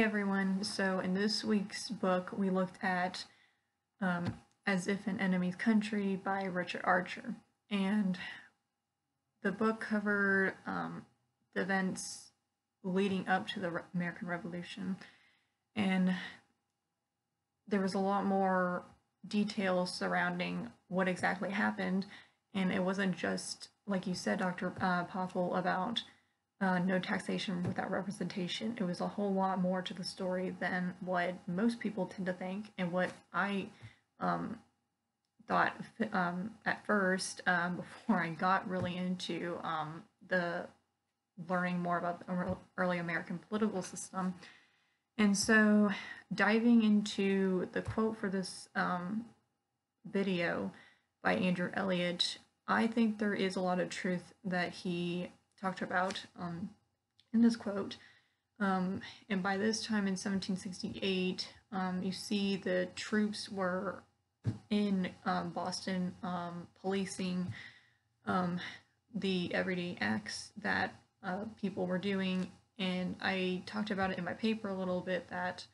everyone. So, in this week's book, we looked at As If an Enemy's Country by Richard Archer. And the book covered the events leading up to the American Revolution. And there was a lot more details surrounding what exactly happened. And it wasn't just, like you said, Dr. Poffel, about no taxation without representation. It was a whole lot more to the story than what most people tend to think, and what I thought at first before I got really into the learning more about the early American political system. And so, diving into the quote for this video by Andrew Elliott, I think there is a lot of truth that he talked about in this quote. And by this time in 1768, you see the troops were in Boston policing the everyday acts that people were doing. And I talked about it in my paper a little bit, that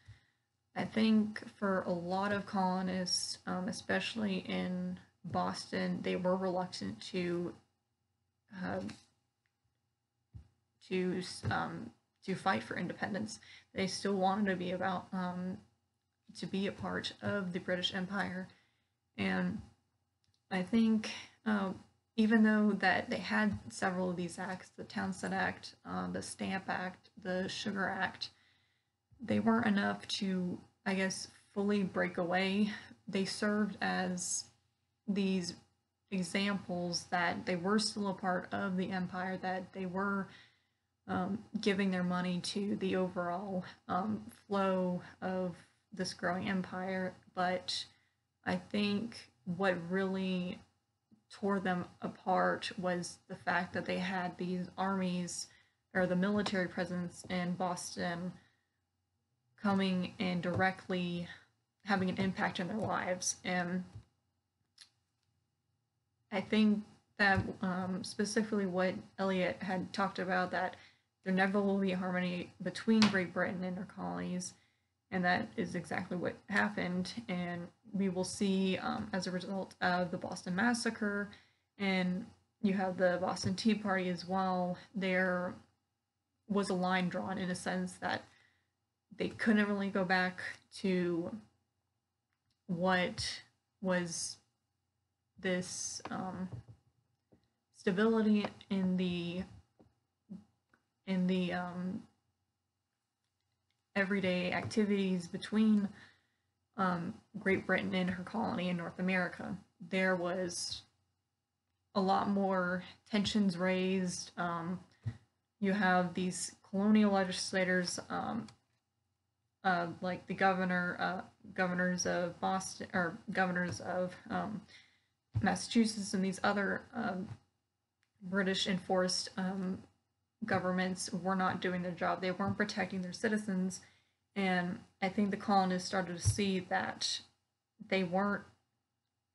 I think for a lot of colonists, especially in Boston, they were reluctant to fight for independence. They still wanted to be about to be a part of the British Empire, and I think even though that they had several of these acts, the Townshend Act, the Stamp Act, the Sugar Act, they weren't enough to, I guess, fully break away. They served as these examples that they were still a part of the empire, that they were giving their money to the overall flow of this growing empire. But I think what really tore them apart was the fact that they had these armies, or the military presence in Boston, coming and directly having an impact on their lives. And I think that specifically what Elliott had talked about, that there never will be harmony between Great Britain and her colonies, and that is exactly what happened. And we will see, as a result of the Boston Massacre, and you have the Boston Tea Party as well, there was a line drawn, in a sense that they couldn't really go back to what was this stability in the everyday activities between Great Britain and her colony in North America. There was a lot more tensions raised. You have these colonial legislators, like the governors of Boston, or governors of Massachusetts, and these other British enforced governments were not doing their job. They weren't protecting their citizens. And I think the colonists started to see that they weren't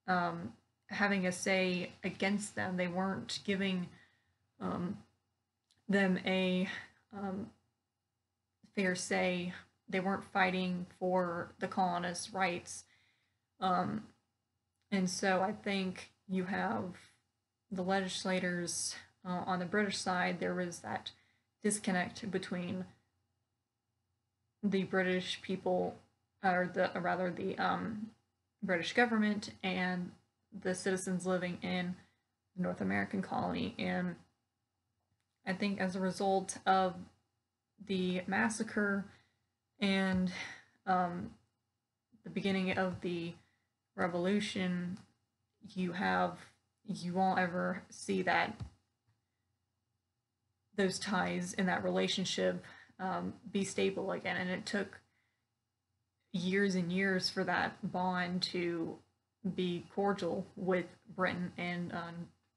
having a say against them. They weren't giving them a fair say. They weren't fighting for the colonists' rights. And so I think you have the legislators on the British side. There was that disconnect between the British people, or the British government, and the citizens living in the North American colony. And I think as a result of the massacre and the beginning of the revolution, you won't ever see that those ties in that relationship be stable again. And it took years and years for that bond to be cordial with Britain and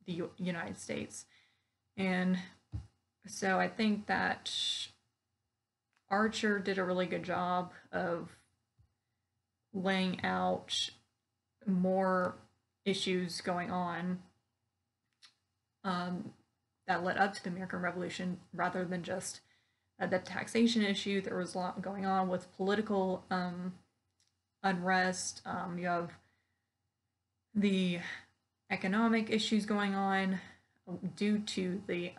the United States. And so I think that Archer did a really good job of laying out more issues going on that led up to the American Revolution, rather than just the taxation issue. There was a lot going on with political unrest. You have the economic issues going on due to the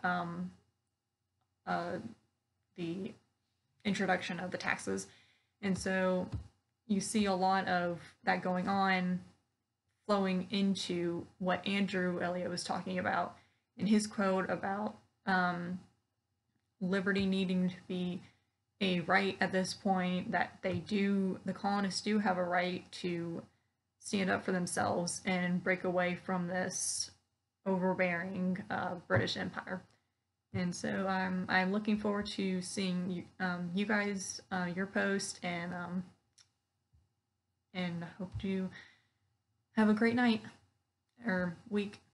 introduction of the taxes, and so you see a lot of that going on flowing into what Andrew Elliott was talking about in his quote about liberty needing to be a right at this point, that the colonists do have a right to stand up for themselves and break away from this overbearing British Empire. And so I'm looking forward to seeing you guys, your post, and hope you have a great night or week.